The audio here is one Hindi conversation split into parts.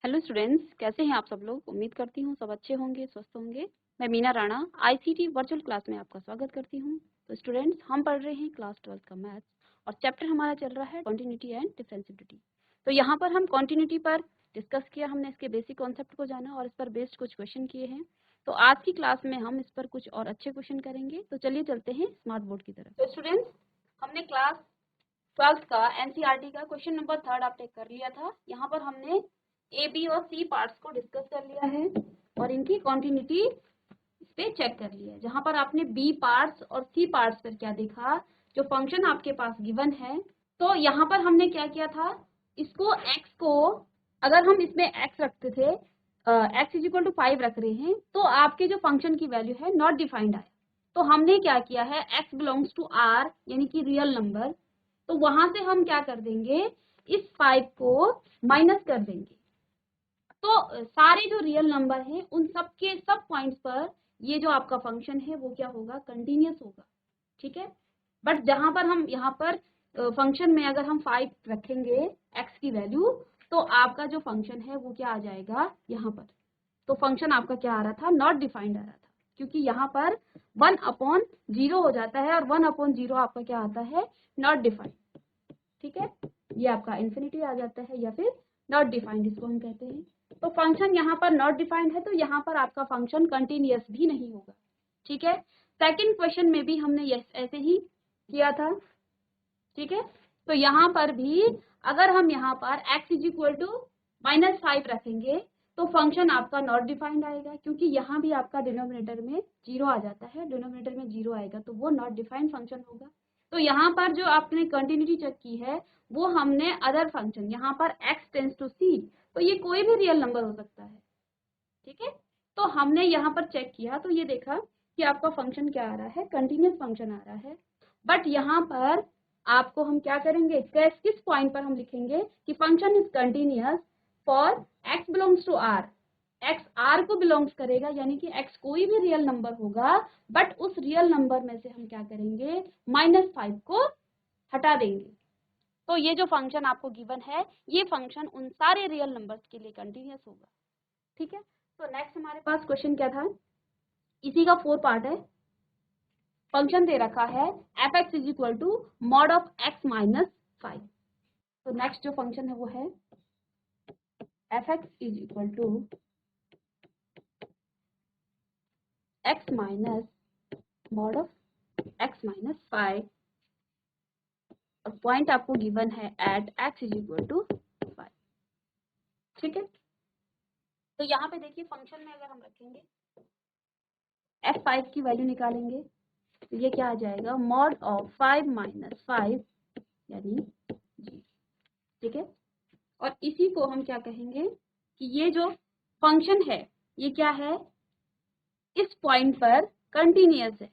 हेलो स्टूडेंट्स, कैसे हैं आप सब लोग। उम्मीद करती हूँ सब अच्छे होंगे, स्वस्थ होंगे। मैं Meena Rana ICT virtual class में आपका स्वागत करती हूँ। तो स्टूडेंट्स, हम पढ़ रहे हैं क्लास 12 का मैथ्स और चैप्टर हमारा चल रहा है कॉन्टिन्यूटी एंड डिफरेंशिएबिलिटी। तो यहाँ पर हम कॉन्टिन्यूटी पर डिस्कस किया, हमने इसके बेसिक कॉन्सेप्ट को जाना और इस पर बेस्ड कुछ क्वेश्चन किए हैं। तो आज की क्लास में हम इस पर कुछ और अच्छे क्वेश्चन करेंगे। तो चलिए चलते हैं स्मार्ट बोर्ड की तरफ। तो स्टूडेंट्स, हमने क्लास 12th का एनसीईआरटी का क्वेश्चन नंबर 3 आप टेक कर लिया था। यहाँ पर हमने ए बी और सी पार्ट्स को डिस्कस कर लिया है और इनकी कॉन्टिन्यूटी पे चेक कर लिया है। जहाँ पर आपने बी पार्ट्स और सी पार्ट्स पर क्या देखा, जो फंक्शन आपके पास गिवन है, तो यहाँ पर हमने क्या किया था, इसको एक्स को अगर हम इसमें एक्स रखते थे, एक्स इज इक्वल टू 5 रख रहे हैं, तो आपके जो फंक्शन की वैल्यू है नॉट डिफाइंड आया। तो हमने क्या किया है, एक्स बिलोंग्स टू आर यानी कि रियल नंबर, तो वहां से हम क्या कर देंगे, इस 5 को माइनस कर देंगे। तो सारे जो रियल नंबर हैं उन सब के सब पॉइंट्स पर ये जो आपका फंक्शन है वो क्या होगा, कंटिन्यूअस होगा। ठीक है। बट जहां पर हम यहाँ पर फंक्शन में अगर हम 5 रखेंगे एक्स की वैल्यू, तो आपका जो फंक्शन है वो क्या आ जाएगा यहाँ पर। तो फंक्शन आपका क्या आ रहा था, नॉट डिफाइंड आ रहा था, क्योंकि यहाँ पर 1/0 हो जाता है और 1/0 आपका क्या आता है, नॉट डिफाइंड। ठीक है, ये आपका इन्फिनिटी आ जाता है या फिर नॉट डिफाइंड इसको हम कहते हैं। तो फंक्शन यहाँ पर नॉट डिफाइंड है, तो यहाँ पर आपका फंक्शन कंटिन्यूअस भी नहीं होगा। ठीक है। सेकंड क्वेश्चन में भी हमने ऐसे ही किया था। ठीक है। तो यहाँ पर भी अगर हम यहाँ पर x इज इक्वल टू -5 रखेंगे तो फंक्शन आपका नॉट डिफाइंड आएगा, क्योंकि यहाँ भी आपका डिनोमिनेटर में 0 आ जाता है, डिनोमिनेटर में 0 आएगा तो वो नॉट डिफाइंड फंक्शन होगा। तो यहाँ पर जो आपने कंटिन्यूटी चेक की है वो हमने अदर फंक्शन, यहाँ पर x टेंस टू c, तो ये कोई भी रियल नंबर हो सकता है। ठीक है। तो हमने यहाँ पर चेक किया तो ये देखा कि आपका फंक्शन क्या आ रहा है, कंटिन्यूअस फंक्शन आ रहा है। बट यहाँ पर आपको हम क्या करेंगे, किस पॉइंट पर हम लिखेंगे कि function is continuous for x belongs to r। x r को बिलोंग्स करेगा, यानी कि x कोई भी रियल नंबर होगा, बट उस रियल नंबर में से हम क्या करेंगे, -5 को हटा देंगे। तो ये जो फंक्शन आपको गिवन है, ये फंक्शन उन सारे रियल नंबर्स के लिए कंटिन्यूअस होगा। ठीक है। तो नेक्स्ट हमारे पास क्वेश्चन क्या था, इसी का 4 पार्ट है। फंक्शन दे रखा है F x is equal to mod of x -5। तो नेक्स्ट जो फंक्शन है वो है F x is equal to x minus mod of x -5 और पॉइंट आपको गिवन है at x is equal to 5। ठीक है। तो यहाँ पे देखिए फंक्शन में अगर हम रखेंगे f5 की वैल्यू निकालेंगे तो ये क्या आ जाएगा, मॉड ऑफ 5 - 5 यानी 0। ठीक है। और इसी को हम क्या कहेंगे कि ये जो फंक्शन है ये क्या है, इस पॉइंट पर कंटिन्यूअस है।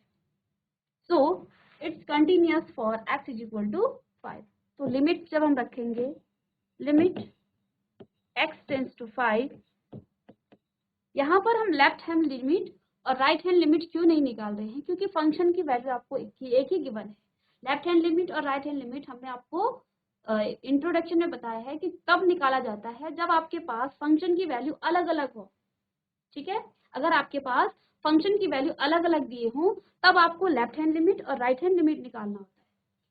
So it's continuous for x is equal to 5। तो लिमिट जब हम रखेंगे, लिमिट x टेंस टू 5, यहाँ पर हम लेफ्ट हैंड लिमिट और राइट हैंड लिमिट क्यों नहीं निकाल रहे हैं, क्योंकि फंक्शन की वैल्यू आपको एक ही गिवन है। लेफ्ट हैंड लिमिट और राइट हैंड लिमिट हमने आपको इंट्रोडक्शन में बताया है कि तब निकाला जाता है जब आपके पास फंक्शन की वैल्यू अलग अलग हो। ठीक है। अगर आपके पास फंक्शन की वैल्यू अलग अलग दिए हों तब आपको लेफ्ट हैंड लिमिट और राइट हैंड लिमिट निकालना होता है।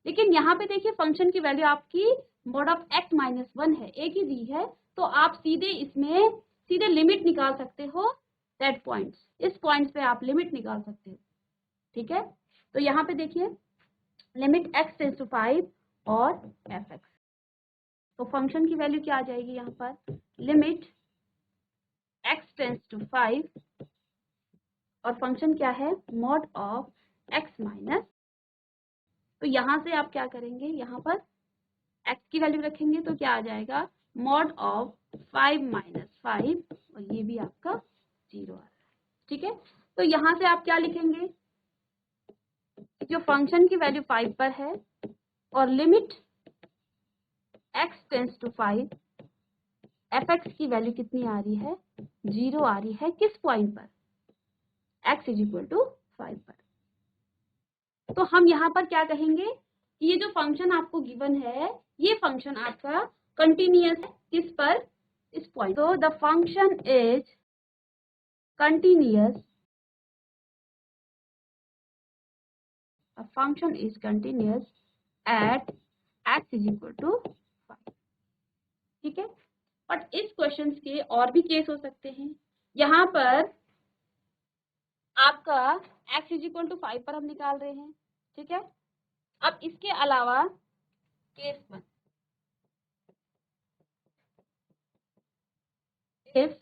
लेकिन यहाँ पे देखिए फंक्शन की वैल्यू आपकी मॉड ऑफ x -1 है, एक ही दी है, तो आप सीधे इसमें सीधे लिमिट निकाल सकते हो। दैट पॉइंट्स, इस पॉइंट्स पे आप लिमिट निकाल सकते हो। ठीक है। तो यहाँ पे देखिए लिमिट x टेंस टू 5 और f(x), तो फंक्शन की वैल्यू क्या आ जाएगी यहाँ पर, लिमिट x टेंस टू 5 और फंक्शन क्या है, मॉड ऑफ x माइनस। तो यहाँ से आप क्या करेंगे, यहाँ पर x की वैल्यू रखेंगे तो क्या आ जाएगा, मॉड ऑफ 5 - 5 और ये भी आपका 0 आ रहा है। ठीक है। तो यहाँ से आप क्या लिखेंगे, जो फंक्शन की वैल्यू 5 पर है और limit x tends to 5, f(x) की वैल्यू कितनी आ रही है, 0 आ रही है, किस पॉइंट पर, x इज इक्वल टू 5 पर। तो हम यहाँ पर क्या कहेंगे कि ये जो फंक्शन आपको गिवन है ये फंक्शन आपका कंटिन्यूअस है, किस पर, इस पॉइंट, तो the function is continuous, a function is continuous at x is equal to 5. ठीक है, बट इस क्वेश्चन के और भी केस हो सकते हैं। यहाँ पर आपका x इज इक्वल टू 5 पर हम निकाल रहे हैं, ठीक है। अब इसके अलावा केस 1, इफ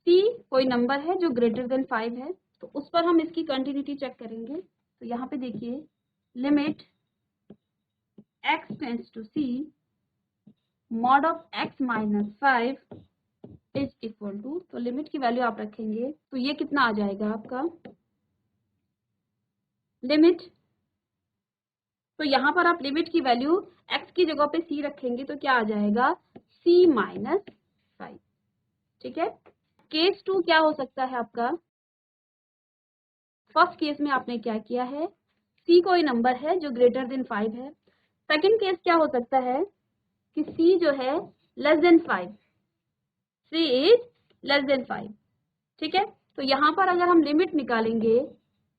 c कोई नंबर है जो ग्रेटर देन 5 है, तो उस पर हम इसकी कंटिन्यूटी चेक करेंगे। तो यहाँ पे देखिए, limit x tends to c mod of x minus 5 is equal to, तो लिमिट की वैल्यू आप रखेंगे तो ये कितना आ जाएगा आपका लिमिट। तो यहाँ पर आप लिमिट की वैल्यू x की जगह पे c रखेंगे तो क्या आ जाएगा c माइनस 5, ठीक है। केस 2 क्या हो सकता है आपका, फर्स्ट केस में आपने क्या किया है, c कोई नंबर है जो ग्रेटर देन 5 है। सेकंड केस क्या हो सकता है कि c जो है less than 5, c is less then 5, ठीक है। तो यहाँ पर अगर हम लिमिट निकालेंगे,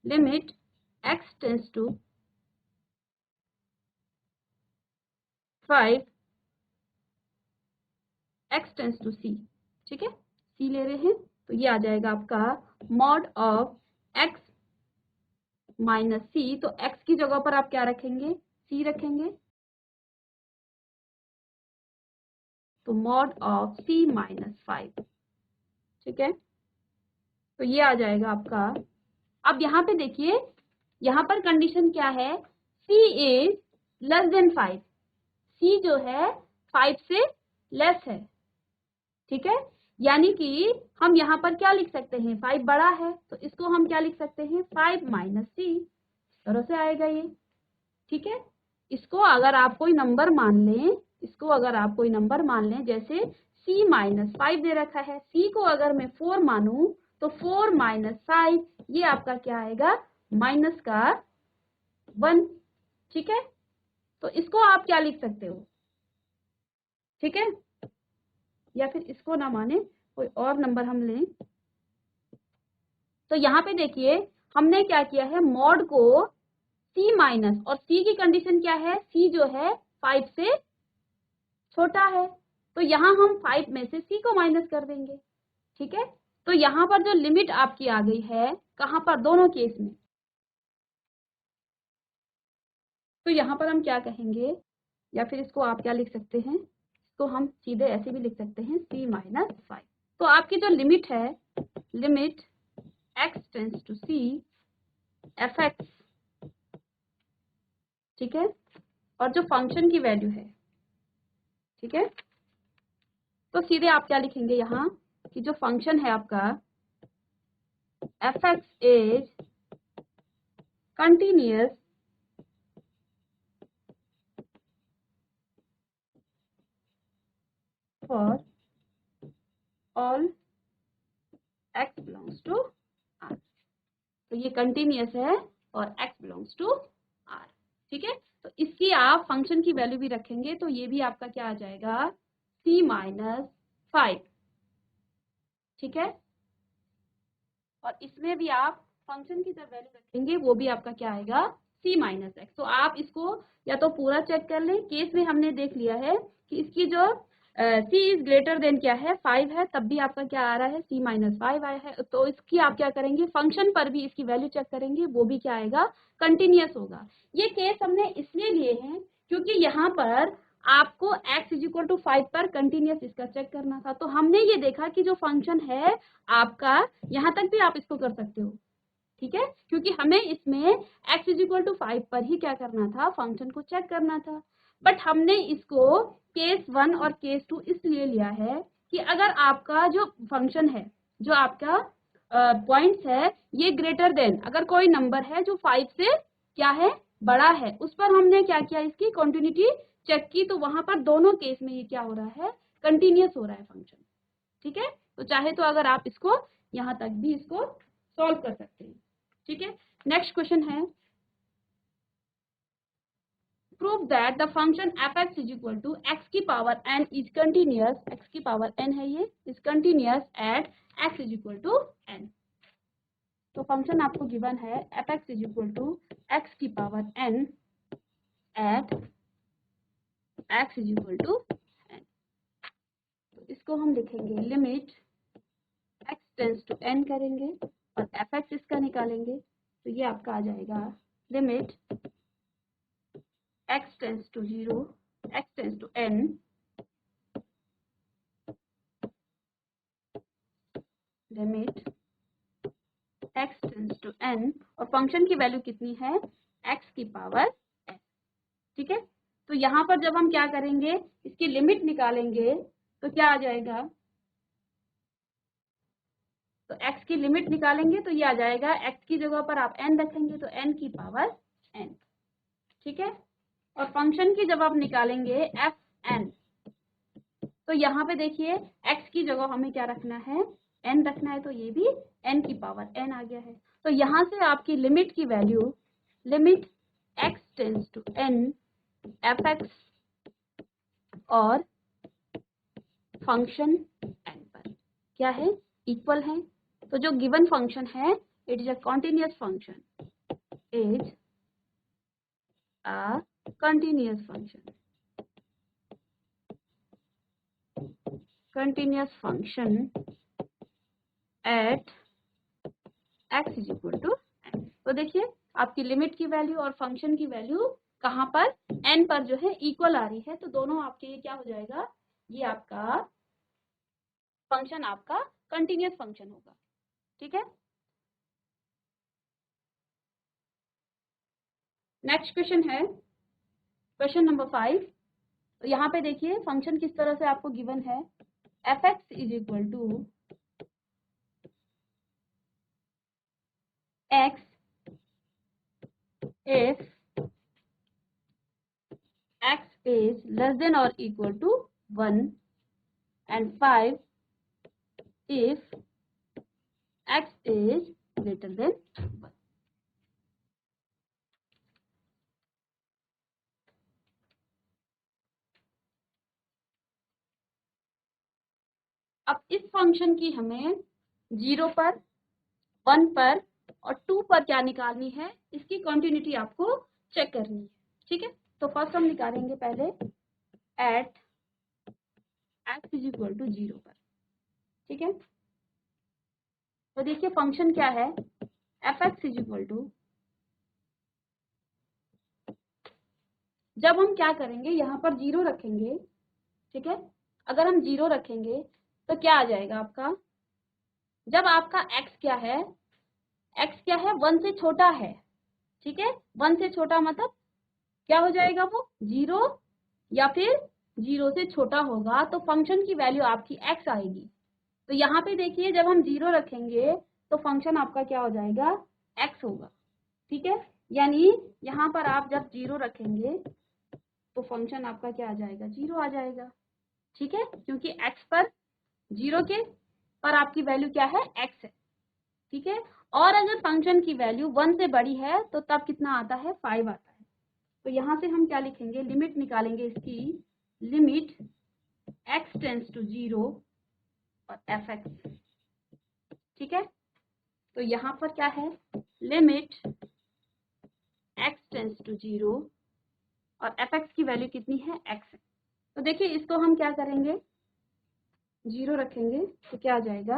limit x tends to 5 x tends to c, ठीक है, c ले रहे हैं तो ये आ जाएगा आपका mod of x minus c। तो x की जगह पर आप क्या रखेंगे, c रखेंगे, तो मॉड ऑफ c माइनस 5, ठीक है। तो ये आ जाएगा आपका। अब यहाँ पे देखिए, यहाँ पर कंडीशन क्या है, c is less then 5, c जो है 5 से लेस है, ठीक है। यानी कि हम यहाँ पर क्या लिख सकते हैं, 5 बड़ा है तो इसको हम क्या लिख सकते हैं, 5 माइनस c, तरह से आएगा ये, ठीक है। इसको अगर आप कोई नंबर मान लें, इसको अगर आप कोई नंबर मान लें, जैसे c माइनस 5 दे रखा है, c को अगर मैं 4 मानूं तो 4 माइनस 5 ये आपका क्या आएगा, माइनस का 1, ठीक है। तो इसको आप क्या लिख सकते हो, ठीक है, या फिर इसको ना माने कोई और नंबर हम लें। तो यहाँ पे देखिए हमने क्या किया है, मॉड को c माइनस, और c की कंडीशन क्या है, c जो है 5 से छोटा है, तो यहाँ हम 5 में से c को माइनस कर देंगे, ठीक है। तो यहाँ पर जो लिमिट आपकी आ गई है, कहाँ पर, दोनों केस में, तो यहाँ पर हम क्या कहेंगे, या फिर इसको आप क्या लिख सकते हैं, इसको हम सीधे ऐसे भी लिख सकते हैं c माइनस 5। तो आपकी जो लिमिट है, limit x tends to c f x, ठीक है, और जो फंक्शन की वैल्यू है, ठीक है, तो सीधे आप क्या लिखेंगे यहाँ कि जो फंक्शन है आपका f x is continuous for all x belongs to r। तो ये कंटिन्यूअस है और x बिलोंग्स टू r, ठीक है। तो इसकी आप फंक्शन की वैल्यू भी रखेंगे तो ये भी आपका क्या आ जाएगा, c माइनस 5, ठीक है। और इसमें भी आप फंक्शन की जब वैल्यू रखेंगे वो भी आपका क्या आएगा, c माइनस एक्स। तो आप इसको या तो पूरा चेक कर लें, केस में हमने देख लिया है कि इसकी जो c इज ग्रेटर देन क्या है, 5 है, तब भी आपका क्या आ रहा है, c माइनस 5 आया है। तो इसकी आप क्या करेंगे, फंक्शन पर भी इसकी वैल्यू चेक करेंगे, वो भी क्या आएगा, कंटिन्यूअस होगा। ये केस हमने इसलिए लिए हैं क्योंकि यहाँ पर आपको x इज इक्वल टू 5 पर कंटिन्यूअस इसका चेक करना था। तो हमने ये देखा कि जो फंक्शन है आपका, यहाँ तक भी आप इसको कर सकते हो, ठीक है, क्योंकि हमें इसमें x इज इक्वल टू 5 पर ही क्या करना था, फंक्शन को चेक करना था। बट हमने इसको केस 1 और केस 2 इसलिए लिया है कि अगर आपका जो फंक्शन है, जो आपका पॉइंट्स है, ये ग्रेटर देन, अगर कोई नंबर है जो 5 से क्या है, बड़ा है, उस पर हमने क्या किया, इसकी कंटिन्यूटी चेक की, तो वहां पर दोनों केस में ये क्या हो रहा है, कंटिन्यूअस हो रहा है फंक्शन, ठीक है। तो चाहे तो अगर आप इसको यहाँ तक भी इसको सॉल्व कर सकते हैं, ठीक है। नेक्स्ट क्वेश्चन है, prove that the function F x is equal to X की power N is continuous, X की पावर एन है ये, is continuous at x is equal to N. तो फंक्शन आपको गिवन है F x is equal to X की power N at x is equal to N. तो इसको हम लिखेंगे limit x tends to N करेंगे और एफ एक्स इसका निकालेंगे, तो ये आपका आ जाएगा limit x tends to 0, x tends to N, limit x tends to N, और फंक्शन की वैल्यू कितनी है, एक्स की पावर एन। ठीक है, तो यहाँ पर जब हम क्या करेंगे, इसकी लिमिट निकालेंगे तो क्या आ जाएगा, तो x की लिमिट निकालेंगे तो ये आ जाएगा, x की जगह पर आप n रखेंगे तो n की पावर n। ठीक है, और फंक्शन की जब आप निकालेंगे एफ एन, तो यहाँ पे देखिए x की जगह हमें क्या रखना है, n रखना है, तो ये भी n की पावर n आ गया है। तो यहाँ से आपकी लिमिट की value, limit x tends to n f x और फंक्शन n पर क्या है, इक्वल है। तो जो गिवन फंक्शन है it is a continuous function, is a continuous function, continuous function at x is equal to n। तो देखिए आपकी लिमिट की वैल्यू और फंक्शन की वैल्यू कहाँ पर, n पर जो है इक्वल आ रही है, तो दोनों आपके ये क्या हो जाएगा, ये आपका फंक्शन आपका कंटिन्यूअस फंक्शन होगा। ठीक है, नेक्स्ट क्वेश्चन है क्वेश्चन नंबर 5। तो यहाँ पे देखिए फंक्शन किस तरह से आपको गिवन है, F x is equal to x if x is less than or equal to 1 and 5 if x is greater than 1। अब इस फंक्शन की हमें 0 पर, 1 पर और 2 पर क्या निकालनी है, इसकी कंटिन्यूटी आपको चेक करनी है। ठीक है, तो फर्स्ट हम निकालेंगे पहले at x is equal to 0 पर। ठीक है, तो देखिए फंक्शन क्या है, F x is equal to, जब हम क्या करेंगे यहाँ पर 0 रखेंगे। ठीक है, अगर हम 0 रखेंगे तो क्या आ जाएगा आपका, जब आपका x क्या है, x क्या है, 1 से छोटा है। ठीक है, 1 से छोटा मतलब क्या हो जाएगा, वो 0 या फिर 0 से छोटा होगा, तो फंक्शन की वैल्यू आपकी x आएगी। तो यहाँ पे देखिए जब हम 0 रखेंगे तो फंक्शन आपका क्या हो जाएगा, x होगा। ठीक है, यानी यहाँ पर आप जब 0 रखेंगे तो फंक्शन आपका क्या आ जाएगा, 0 आ जाएगा। ठीक है, क्योंकि x पर 0 के पर आपकी वैल्यू क्या है, x है। ठीक है, और अगर फंक्शन की वैल्यू 1 से बड़ी है तो तब कितना आता है, 5 आता है। तो यहाँ से हम क्या लिखेंगे, लिमिट निकालेंगे इसकी, लिमिट x टेंस टू 0 और एफ एक्स। ठीक है, तो यहाँ पर क्या है, लिमिट x टेंस टू 0 और एफ एक्स की वैल्यू कितनी है, x है। तो देखिए इसको हम क्या करेंगे, 0 रखेंगे तो क्या आ जाएगा,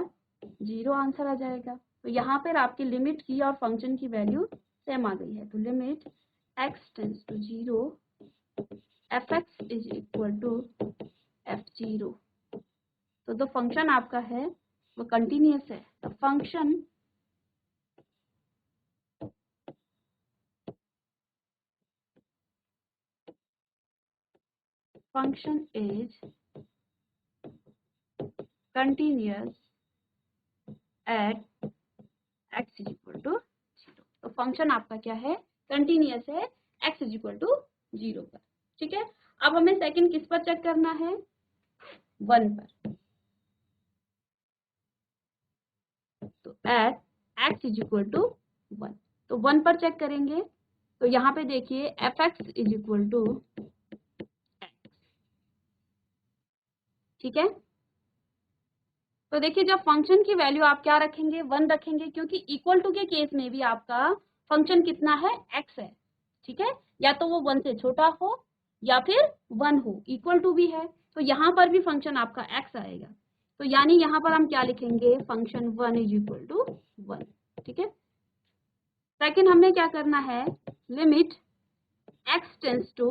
0 आंसर आ जाएगा। तो यहाँ पर आपकी लिमिट की और फंक्शन की वैल्यू सेम आ गई है। तो limit x tends to 0 f x is equal to f0। तो जो फंक्शन आपका है वो कंटिन्यूअस है। The function is continuous at x is equal to 0। तो फंक्शन आपका क्या है, कंटिन्यूअस है x इज इक्वल टू 0 पर। ठीक है, अब हमें सेकंड किस पर चेक करना है, 1 पर। तो at x is equal to 1, तो 1 पर चेक करेंगे तो यहाँ पे देखिए f x is equal to, ठीक है। तो देखिए जब फंक्शन की वैल्यू आप क्या रखेंगे, 1 रखेंगे, क्योंकि इक्वल टू के केस में भी आपका फंक्शन कितना है, x है, ठीक है। या तो वो 1 से छोटा हो या फिर 1 हो, इक्वल टू भी है, तो यहाँ पर भी फंक्शन आपका x आएगा। तो यानी यहाँ पर हम क्या लिखेंगे, फंक्शन 1 इज इक्वल टू 1, ठीक है। सेकेंड हमें क्या करना है, limit x tends to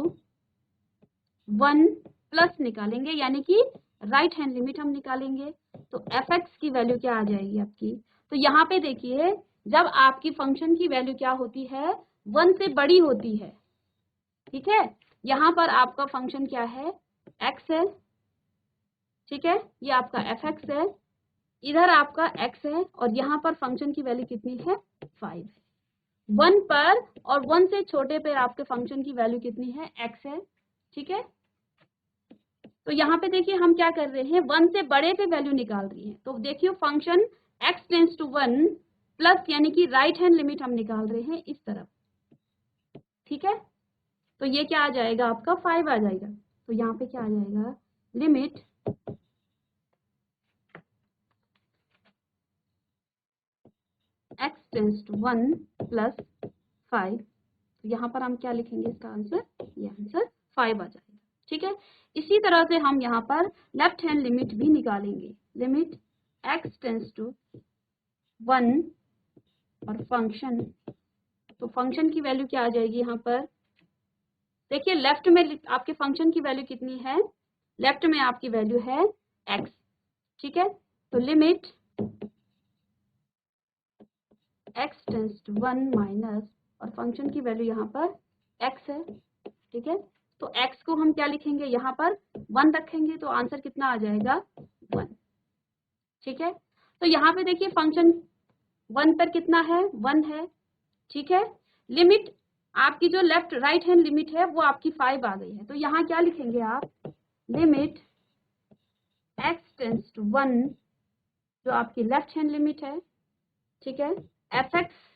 1 plus निकालेंगे, यानी कि राइट हैंड लिमिट हम निकालेंगे। तो एफ एक्स की वैल्यू क्या आ जाएगी आपकी, तो यहाँ पे देखिए जब आपकी फंक्शन की वैल्यू क्या होती है, 1 से बड़ी होती है, ठीक है। यहाँ पर आपका फंक्शन क्या है, x है, ठीक है, ये आपका एफ एक्स है, इधर आपका x है, और यहाँ पर फंक्शन की वैल्यू कितनी है, 5 है। 1 पर और 1 से छोटे पर आपके फंक्शन की वैल्यू कितनी है, x है, ठीक है। तो यहाँ पे देखिए हम क्या कर रहे हैं, 1 से बड़े पे वैल्यू निकाल रही हैं। तो देखिए function x tends to 1 plus, यानी कि राइट हैंड लिमिट हम निकाल रहे हैं इस तरफ, ठीक है। तो ये क्या आ जाएगा आपका, 5 आ जाएगा। तो यहाँ पे क्या आ जाएगा, limit x tends to 1 plus 5। तो यहाँ पर हम क्या लिखेंगे, इसका आंसर, ये आंसर 5 आ जाएगा, ठीक है। इसी तरह से हम यहाँ पर लेफ्ट हैंड लिमिट भी निकालेंगे, लिमिट x टेंस टू 1 और फंक्शन, तो फंक्शन की वैल्यू क्या आ जाएगी यहाँ पर, देखिए लेफ्ट में आपके फंक्शन की वैल्यू कितनी है, लेफ्ट में आपकी वैल्यू है x, ठीक है। तो limit x tends to 1 minus, और फंक्शन की वैल्यू यहाँ पर x है, ठीक है। तो x को हम क्या लिखेंगे, यहाँ पर 1 रखेंगे, तो आंसर कितना आ जाएगा, 1, ठीक है। तो यहाँ पे देखिए फंक्शन 1 पर कितना है, 1 है, ठीक है। लिमिट आपकी जो लेफ्ट राइट हैंड लिमिट है वो आपकी 5 आ गई है। तो यहाँ क्या लिखेंगे आप, लिमिट x टेंस टू 1, जो आपकी लेफ्ट हैंड लिमिट है, ठीक है, F x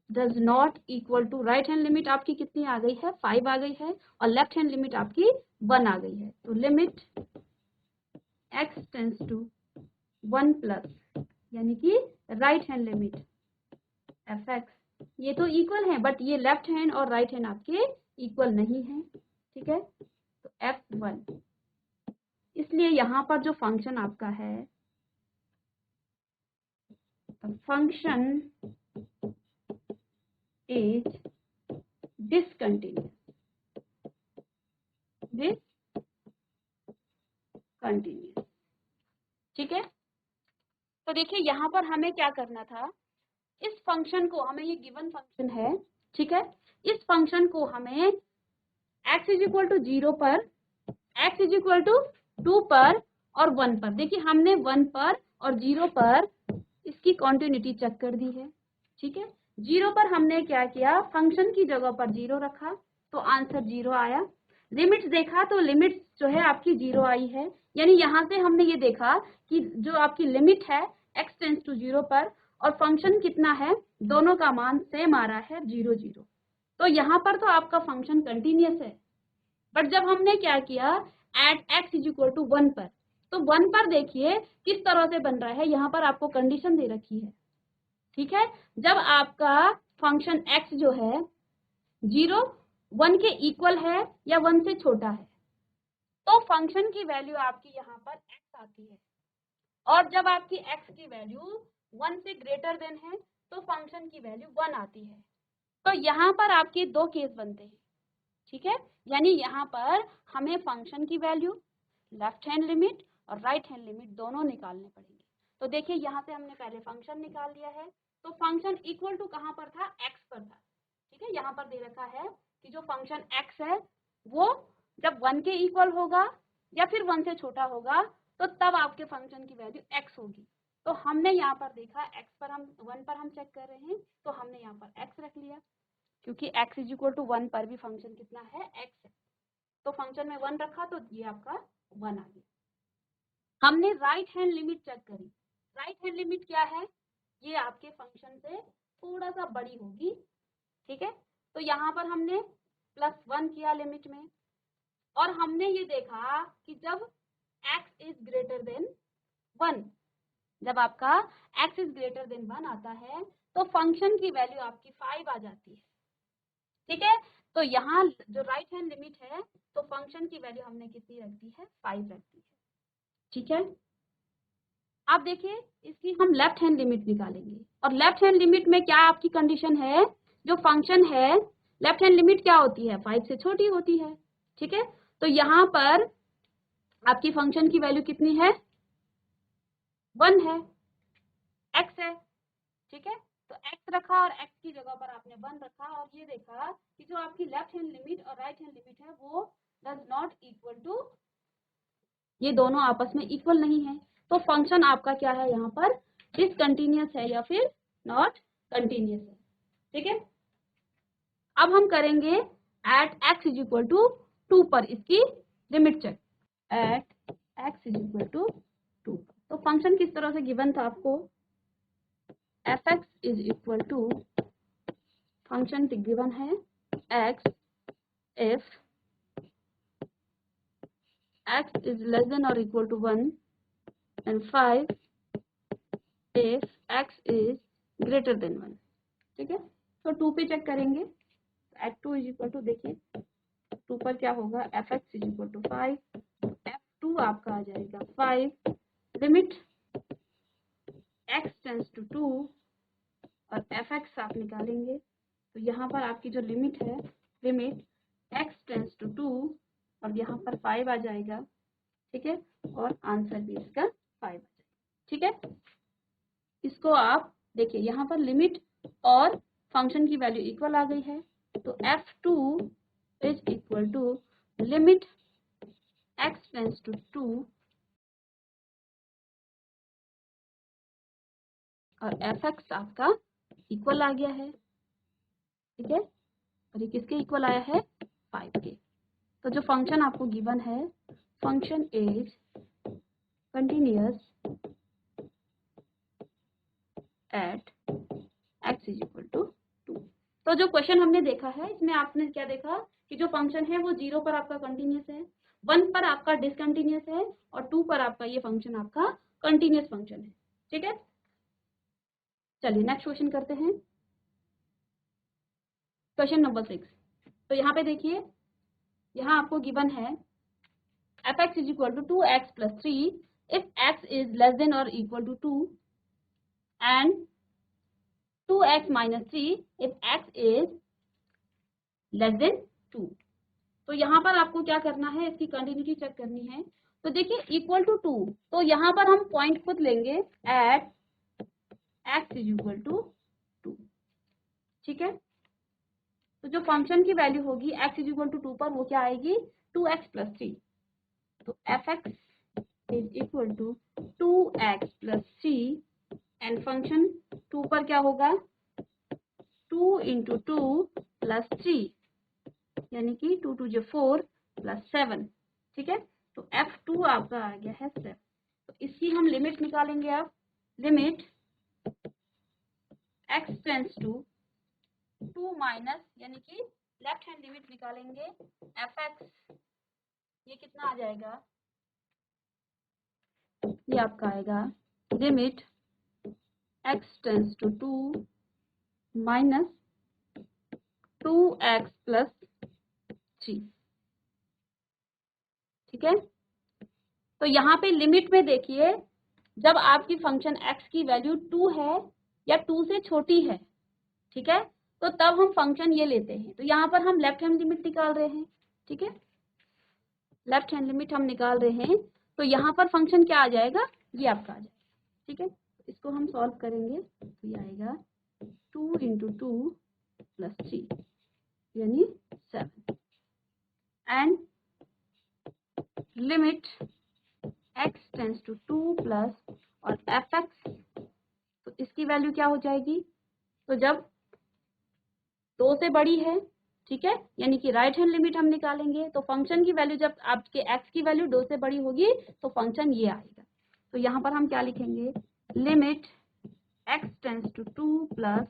does not equal to, right hand limit आपकी कितनी आ गई है, 5 आ गई है, और लेफ्ट हैंड लिमिट आपकी 1 आ गई है। तो limit x tends to 1 plus, यानी कि right hand limit f x, ये तो इक्वल है बट ये लेफ्ट हैंड और राइट हैंड आपके इक्वल नहीं है, ठीक है। तो f1, इसलिए यहाँ पर जो फंक्शन आपका है, फंक्शन इज डिसकंटिन्यूअस, ठीक है। तो देखिए यहाँ पर हमें क्या करना था, इस फंक्शन को हमें, ये गिवन फंक्शन है, ठीक है, इस फंक्शन को हमें x इज इक्वल टू 0 पर, x इज इक्वल टू 2 पर और 1 पर, देखिए हमने 1 पर और 0 पर इसकी कॉन्टिन्यूटी चेक कर दी है, ठीक है। 0 पर हमने क्या किया, फंक्शन की जगह पर 0 रखा, तो आंसर 0 आया। लिमिट्स देखा तो लिमिट्स जो है आपकी 0 आई है, यानी यहाँ से हमने ये देखा कि जो आपकी लिमिट है x टेंस टू 0 पर और फंक्शन कितना है, दोनों का मान सेम आ रहा है, 0 0। तो यहाँ पर तो आपका फंक्शन कंटिन्यूअस है। बट जब हमने क्या किया, at x is equal to 1 पर, तो 1 पर देखिए किस तरह से बन रहा है, यहाँ पर आपको कंडीशन दे रखी है, ठीक है। जब आपका फंक्शन x जो है 0 1 के इक्वल है या 1 से छोटा है, तो फंक्शन की वैल्यू आपकी यहाँ पर x आती है, और जब आपकी x की वैल्यू 1 से ग्रेटर देन है तो फंक्शन की वैल्यू 1 आती है। तो यहाँ पर आपके दो केस बनते हैं, ठीक है। यानी यहाँ पर हमें फंक्शन की वैल्यू, लेफ्ट हैंड लिमिट और राइट हैंड लिमिट दोनों निकालने पड़ेंगे। तो देखिए यहाँ से हमने पहले फंक्शन निकाल लिया है, तो फंक्शन इक्वल टू कहाँ पर था, x पर था, ठीक है। यहाँ पर दे रखा है कि जो फंक्शन x है वो जब 1 के इक्वल होगा या फिर 1 से छोटा होगा तो तब आपके फंक्शन की वैल्यू x होगी। तो हमने यहाँ पर देखा x पर हम 1 पर हम चेक कर रहे हैं, तो हमने यहाँ पर x रख लिया, क्योंकि x इज इक्वल टू 1 पर भी फंक्शन कितना है, x है, तो फंक्शन में 1 रखा तो ये आपका 1 आ गया। हमने राइट हैंड लिमिट चेक करी, राइट हैंड लिमिट क्या है, ये आपके फंक्शन से थोड़ा सा बड़ी होगी, ठीक है। तो यहाँ पर हमने +1 किया लिमिट में, और हमने ये देखा कि जब x इज ग्रेटर देन 1, जब आपका x इज ग्रेटर देन 1 आता है तो फंक्शन की वैल्यू आपकी 5 आ जाती है। ठीक है, तो यहाँ जो राइट हैंड लिमिट है तो फंक्शन की वैल्यू हमने कितनी रख दी है, 5 रख दी है। ठीक है, अब देखिए इसकी हम लेफ्ट हैंड लिमिट निकालेंगे, और लेफ्ट हैंड लिमिट में क्या आपकी कंडीशन है, जो फंक्शन है लेफ्ट हैंड लिमिट क्या होती है, 5 से छोटी होती है। ठीक है, तो यहाँ पर आपकी फंक्शन की वैल्यू कितनी है, 1 है, x है। ठीक है, तो x रखा और x की जगह पर आपने 1 रखा, और ये देखा कि जो आपकी लेफ्ट हैंड लिमिट और राइट हैंड लिमिट है वो डज नॉट इक्वल टू, ये दोनों आपस में इक्वल नहीं है, तो फंक्शन आपका क्या है, यहाँ पर डिसकंटिन्यूअस है या फिर नॉट कंटिन्यूअस है। ठीक है, अब हम करेंगे at x is equal to 2 पर इसकी limit check, at x is equal to 2। तो फंक्शन किस तरह से गिवन था आपको, fx is equal to, function given है x if x is less than or equal to 1 and 5 if x is greater than 1। ठीक है, तो 2 पे चेक करेंगे, एट 2 इज इक्वल टू, देखिए 2 पर क्या होगा, fx is equal to 5, f2 आपका आ जाएगा 5, लिमिट x टेंस टू 2 और fx आप निकालेंगे, तो यहाँ पर आपकी जो लिमिट है, लिमिट x टेंस टू 2 और यहाँ पर 5 आ जाएगा। ठीक है, और आंसर भी इसका 5 आ जाएगा। ठीक है, इसको आप देखिए यहाँ पर लिमिट और फंक्शन की वैल्यू इक्वल आ गई है, तो f2 is equal to limit x tends to 2 और fx आपका इक्वल आ गया है। ठीक है, और ये किसके इक्वल आया है, 5 के। तो जो फंक्शन आपको गिवन है, function is continuous at x is equal to 2। तो जो क्वेश्चन हमने देखा है इसमें आपने क्या देखा कि जो फंक्शन है वो 0 पर आपका कंटिन्यूअस है, 1 पर आपका डिसकंटिन्यूअस है, और 2 पर आपका ये फंक्शन आपका कंटिन्यूअस फंक्शन है। ठीक है, चलिए नेक्स्ट क्वेश्चन करते हैं, क्वेश्चन नंबर 6। तो यहाँ पे देखिए, यहाँ आपको गिवन है fx is equal to 2x plus 3 if x is less than और equal to 2 and 2x minus 3 if x is less than 2। तो यहाँ पर आपको क्या करना है, इसकी कंटिन्यूटी चेक करनी है। तो देखिए इक्वल टू 2, तो यहाँ पर हम पॉइंट खुद लेंगे at x is equal to 2। ठीक है, तो जो फंक्शन की वैल्यू होगी x इज इक्वल टू 2 पर वो क्या आएगी, 2x प्लस 3। तो fx is equal to 2x plus 3 and function 2 पर क्या होगा, 2 इंटू 2 प्लस 3, यानी कि 2 2 4 प्लस 7। ठीक है, तो f2 आपका आ गया है 7। तो इसकी हम लिमिट निकालेंगे, अब limit x tends to 2 minus, यानी कि लेफ्ट हैंड लिमिट निकालेंगे, fx ये कितना आ जाएगा, ये आपका आएगा limit x tends to 2 minus 2x plus 3। ठीक है, तो यहाँ पे लिमिट में देखिए, जब आपकी फंक्शन x की वैल्यू 2 है या 2 से छोटी है, ठीक है, तो तब हम फंक्शन ये लेते हैं। तो यहाँ पर हम लेफ्ट हैंड लिमिट निकाल रहे हैं। ठीक है, लेफ्ट हैंड लिमिट हम निकाल रहे हैं, तो यहाँ पर फंक्शन क्या आ जाएगा, ये आपका आ जाएगा। ठीक है, इसको हम सॉल्व करेंगे, तो ये आएगा 2 इंटू 2 प्लस 3 यानी 7 and limit x tends to 2 plus और fx, तो इसकी वैल्यू क्या हो जाएगी, तो जब 2 से बड़ी है, ठीक है, यानी कि राइट हैंड लिमिट हम निकालेंगे, तो फंक्शन की वैल्यू जब आपके x की वैल्यू 2 से बड़ी होगी तो फंक्शन ये आएगा। तो यहाँ पर हम क्या लिखेंगे, limit x tends to 2 plus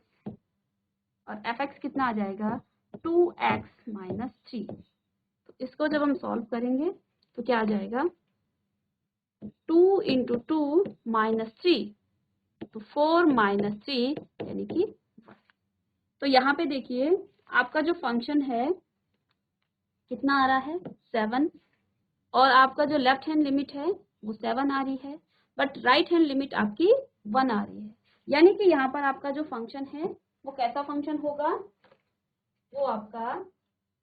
और एफ एक्स कितना आ जाएगा 2x माइनस 3। तो इसको जब हम सॉल्व करेंगे तो क्या आ जाएगा 2 इंटू 2 माइनस 3, तो 4 माइनस 3 यानी कि 1। तो यहाँ पे देखिए आपका जो फंक्शन है कितना आ रहा है 7, और आपका जो लेफ्ट हैंड लिमिट है वो 7 आ रही है, बट राइट हैंड लिमिट आपकी 1 आ रही है। यानी कि यहाँ पर आपका जो फंक्शन है वो कैसा फंक्शन होगा, वो आपका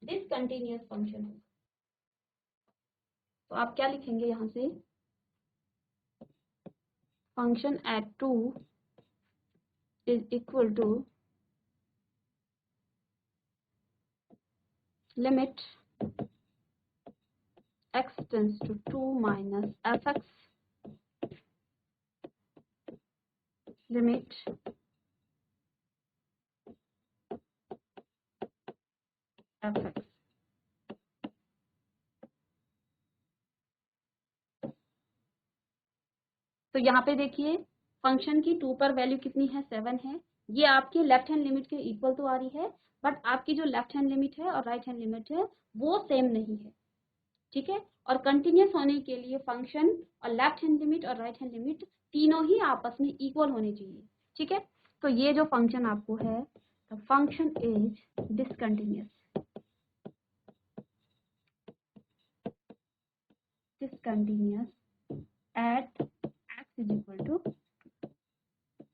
डिसकंटिन्यूअस फंक्शन है। तो आप क्या लिखेंगे यहाँ से, function at 2 is equal to limit x tends to 2 minus f x limit f x. तो यहाँ पे देखिए फंक्शन की 2 पर वैल्यू कितनी है 7 है, ये आपके लेफ्ट हैंड लिमिट के इक्वल तो आ रही है, बट आपकी जो लेफ्ट हैंड लिमिट है और राइट हैंड लिमिट है वो सेम नहीं है, ठीक है। और कंटिन्यूस होने के लिए फंक्शन और लेफ्ट हैंड लिमिट और राइट हैंड लिमिट तीनों ही आपस में इक्वल होने चाहिए, ठीक है। तो ये जो फंक्शन आपको है, the function is discontinuous, discontinuous at x is equal to,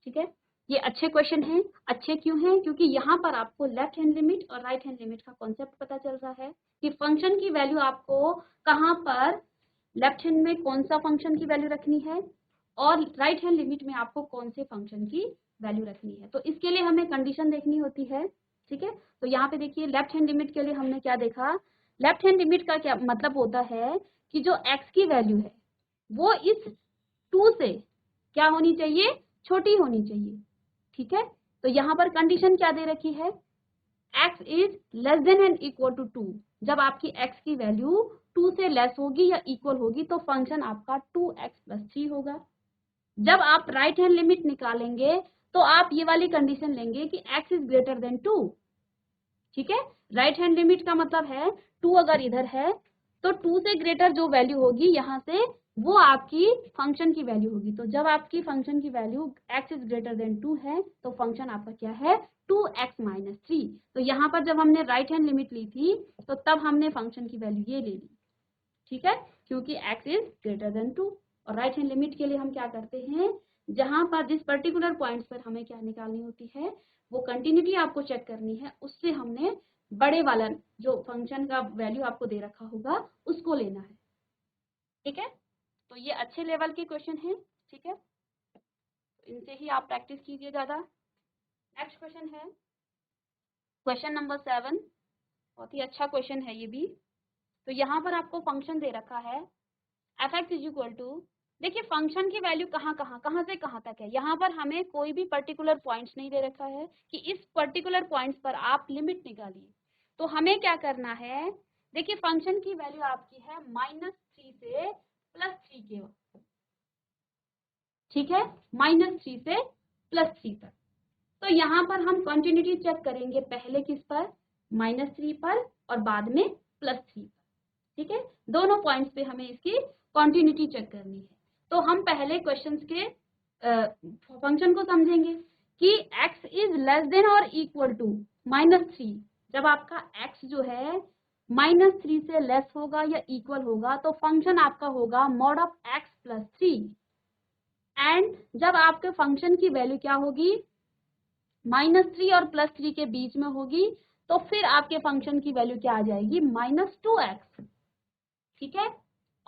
ठीक है। ये अच्छे क्वेश्चन हैं। अच्छे क्यों हैं, क्योंकि यहाँ पर आपको लेफ्ट हैंड लिमिट और राइट हैंड लिमिट का कॉन्सेप्ट पता चल रहा है कि फंक्शन की वैल्यू आपको कहाँ पर लेफ्ट हैंड में कौन सा फंक्शन की वैल्यू रखनी है और राइट हैंड लिमिट में आपको कौन से फंक्शन की वैल्यू रखनी है। तो इसके लिए हमें कंडीशन देखनी होती है, ठीक है। तो यहाँ पे देखिए लेफ्ट हैंड लिमिट के लिए हमने क्या देखा, लेफ्ट हैंड लिमिट का क्या मतलब होता है कि जो x की वैल्यू है वो इस 2 से क्या होनी चाहिए, छोटी होनी चाहिए, ठीक है। तो यहाँ पर कंडीशन क्या दे रखी है, x is less than and equal to 2। जब आपकी x की वैल्यू 2 से लेस होगी या इक्वल होगी तो फंक्शन आपका 2x प्लस 3 होगा। जब आप राइट हैंड लिमिट निकालेंगे तो आप ये वाली कंडीशन लेंगे कि x इज ग्रेटर देन 2, ठीक है। राइट हैंड लिमिट का मतलब है 2 अगर इधर है तो 2 से ग्रेटर जो वैल्यू होगी यहाँ से वो आपकी फंक्शन की वैल्यू होगी। तो जब आपकी फंक्शन की value x is greater than 2 है तो फंक्शन आपका क्या है 2x माइनस 3। तो यहाँ पर जब हमने राइट हैंड लिमिट ली थी तो तब हमने फंक्शन की वैल्यू ये ले ली, ठीक है, क्योंकि x इज ग्रेटर देन 2। और राइट हैंड लिमिट के लिए हम क्या करते हैं, जहां पर जिस पर्टिकुलर पॉइंट्स पर हमें क्या निकालनी होती है, वो कंटिन्यूटी आपको चेक करनी है, उससे हमने बड़े वाला जो फंक्शन का वैल्यू आपको दे रखा होगा उसको लेना है, ठीक है। तो ये अच्छे लेवल के क्वेश्चन हैं, ठीक है, तो इनसे ही आप प्रैक्टिस कीजिए ज़्यादा। नेक्स्ट क्वेश्चन है क्वेश्चन नंबर 7, बहुत ही अच्छा क्वेश्चन है ये भी। तो यहाँ पर आपको फंक्शन दे रखा है F x is equal to, देखिए फंक्शन की वैल्यू कहाँ से कहाँ तक है। यहाँ पर हमें कोई भी पर्टिकुलर पॉइंट्स नहीं दे रखा है कि इस पर्टिकुलर पॉइंट्स पर आप लिमिट निकालिए। तो हमें क्या करना है, देखिए फंक्शन की वैल्यू आपकी है -3 से +3 के, ठीक है, -3 से +3 तक। तो यहाँ पर हम कंटिन्यूटी चेक करेंगे, पहले किस पर, -3 पर और बाद में +3 पर, ठीक है। दोनों पॉइंट्स पे हमें इसकी कंटिन्यूटी चेक करनी है। तो हम पहले क्वेश्चंस के फंक्शन को समझेंगे कि x इज लेस देन और इक्वल टू -3। जब आपका x जो है -3 से लेस होगा या इक्वल होगा तो फंक्शन आपका होगा mod of x plus 3। And जब आपके फंक्शन की वैल्यू क्या होगी, -3 और +3 के बीच में होगी, तो फिर आपके फंक्शन की वैल्यू क्या आ जाएगी, -2x, ठीक है।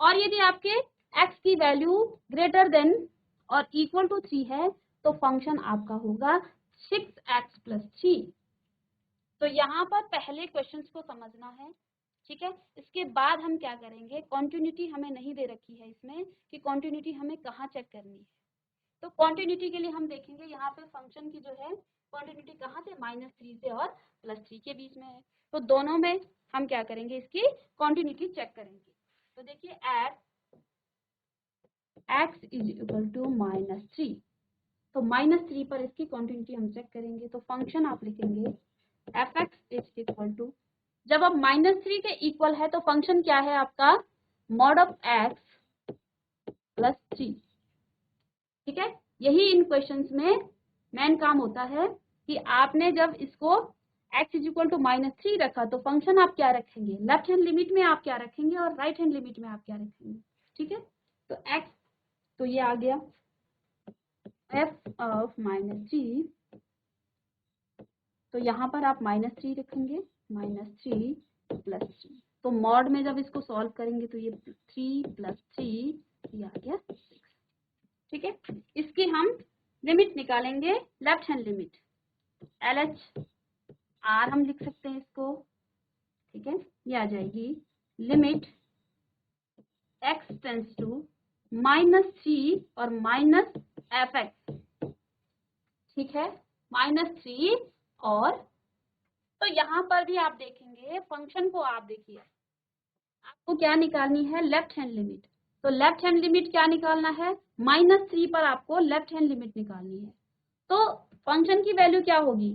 और यदि आपके x की वैल्यू ग्रेटर देन और इक्वल टू 3 है तो फंक्शन आपका होगा 6x प्लस 3। तो यहाँ पर पहले क्वेश्चंस को समझना है, ठीक है। इसके बाद हम क्या करेंगे, कॉन्टिन्यूटी हमें नहीं दे रखी है इसमें कि कॉन्टिन्यूटी हमें कहाँ चेक करनी है। तो कॉन्टिन्यूटी के लिए हम देखेंगे यहाँ पे फंक्शन की जो है कॉन्टिन्यूटी कहाँ से, -3 से और +3 के बीच में है। तो दोनों में हम क्या करेंगे, इसकी कॉन्टिन्यूटी चेक करेंगे। तो देखिए at x is equal to -3, तो -3 पर इसकी कॉन्टिन्यूटी हम चेक करेंगे। तो फंक्शन आप लिखेंगे f x is equal to, जब अब -3 के इक्वल है तो फंक्शन क्या है आपका, मॉड ऑफ एक्स प्लस 3। ठीक है, यही इन क्वेश्चंस में मेन काम होता है कि आपने जब इसको x इज इक्वल टू -3 रखा तो फंक्शन आप क्या रखेंगे, लेफ्ट हैंड लिमिट में आप क्या रखेंगे और राइट हैंड लिमिट में आप क्या रखेंगे। ठीक है, तो x, तो ये आ गया f ऑफ -3, तो यहाँ पर आप -3 रखेंगे, -3 प्लस 3, तो मॉड में जब इसको सॉल्व करेंगे तो ये 3 प्लस 3, ये आ गया 6। ठीक है, इसकी हम लिमिट निकालेंगे, left hand limit LH R हम लिख सकते हैं इसको। ठीक है, ये आ जाएगी लिमिट x टेंस टू -3 और माइनस एफ एक्स। ठीक है, -3 और, तो यहाँ पर भी आप देखेंगे फंक्शन को, आप देखिए आपको क्या निकालनी है, लेफ्ट हैंड लिमिट। तो लेफ्ट हैंड लिमिट क्या निकालना है, -3 पर आपको लेफ्ट हैंड लिमिट निकालनी है। तो फंक्शन की वैल्यू क्या होगी,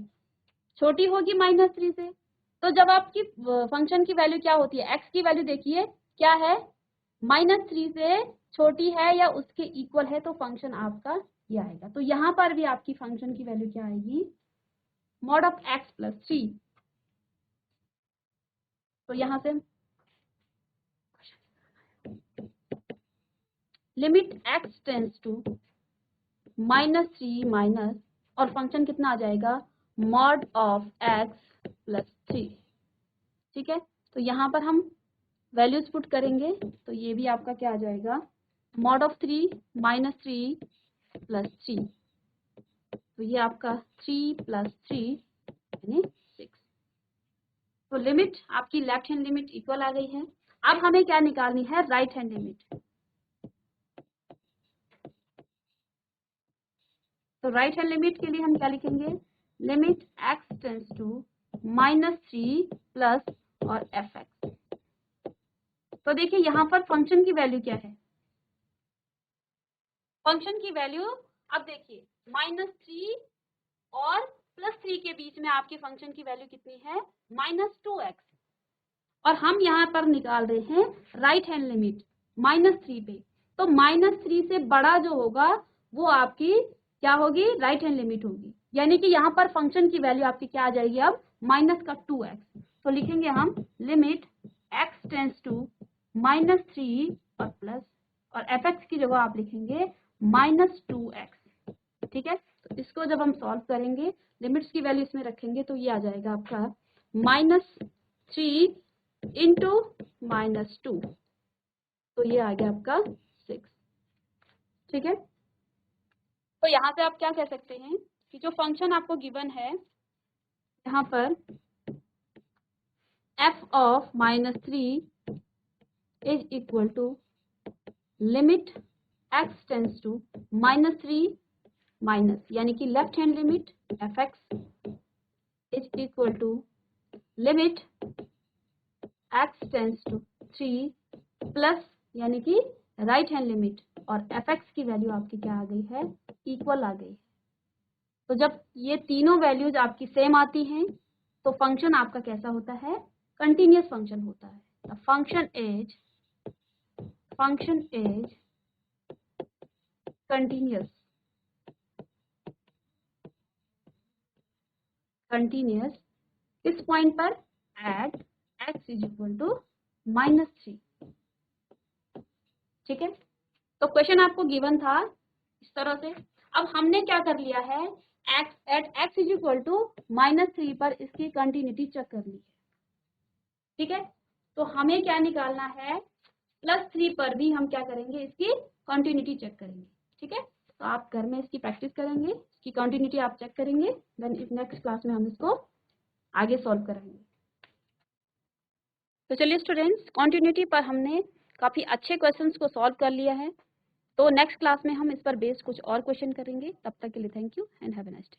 छोटी होगी -3 से। तो जब आपकी फंक्शन की वैल्यू क्या होती है, x की वैल्यू देखिए क्या है, -3 से छोटी है या उसके इक्वल है, तो फंक्शन आपका ये आएगा। तो यहाँ पर भी आपकी फंक्शन की वैल्यू क्या आएगी, मॉड ऑफ x प्लस 3। तो यहाँ से limit x tends to -3 minus, और फंक्शन कितना आ जाएगा, मॉड ऑफ x प्लस 3। ठीक है, तो यहाँ पर हम वैल्यूज पुट करेंगे तो ये भी आपका क्या आ जाएगा, मॉड ऑफ 3 -3 प्लस 3, तो ये आपका 3 प्लस 3 यानी 6। तो लिमिट आपकी लेफ्ट हैंड लिमिट इक्वल आ गई है। अब हमें क्या निकालनी है, राइट हैंड लिमिट। तो राइट हैंड लिमिट के लिए हम क्या लिखेंगे, limit x tends to -3 plus और एफ एक्स। तो देखिए यहाँ पर फंक्शन की वैल्यू क्या है, फंक्शन की वैल्यू, अब देखिए -3 और +3 के बीच में आपके फंक्शन की वैल्यू कितनी है, -2x, और हम यहाँ पर निकाल रहे हैं राइट हैंड लिमिट -3 पे। तो -3 से बड़ा जो होगा वो आपकी क्या होगी, राइट हैंड लिमिट होगी, यानी कि यहाँ पर फंक्शन की वैल्यू आपकी क्या आ जाएगी, अब -2x। तो लिखेंगे हम लिमिट x टेंस टू -3 और प्लस, और एफ एक्स की जगह आप लिखेंगे -2x। ठीक है, तो इसको जब हम सॉल्व करेंगे, लिमिट्स की वैल्यू इसमें रखेंगे तो ये आ जाएगा आपका -3 इंटू -2, तो ये आ गया आपका 6। ठीक है, तो यहाँ से आप क्या कह सकते हैं कि जो फंक्शन आपको गिवन है यहाँ पर f of -3 is equal to limit x tends to -3 minus, यानी कि left hand limit f x is equal to limit x tends to 3 plus, यानी कि राइट हैंड लिमिट, और एफ एक्स की वैल्यू आपकी क्या आ गई है, इक्वल आ गई। तो जब ये तीनों वैल्यूज आपकी सेम आती हैं तो फंक्शन आपका कैसा होता है, कंटिन्यूअस फंक्शन होता है। द फंक्शन इज कंटिन्यूअस किस पॉइंट पर, at x is equal to -3। ठीक है, तो क्वेश्चन आपको गिवन था इस तरह से। अब हमने क्या कर लिया है, at x is equal to -3 पर इसकी कंटिन्यूटी चेक कर ली है। ठीक है, तो हमें क्या निकालना है, +3 पर भी हम क्या करेंगे, इसकी कंटिन्यूटी चेक करेंगे। ठीक है, तो आप घर में इसकी प्रैक्टिस करेंगे, इसकी कंटिन्यूटी आप चेक करेंगे, देन इस नेक्स्ट क्लास में हम इसको आगे सॉल्व करेंगे। तो चलिए स्टूडेंट्स, कंटिन्यूटी पर हमने काफ़ी अच्छे क्वेश्चंस को सॉल्व कर लिया है। तो नेक्स्ट क्लास में हम इस पर बेस्ड कुछ और क्वेश्चन करेंगे। तब तक के लिए thank you and have a nice day.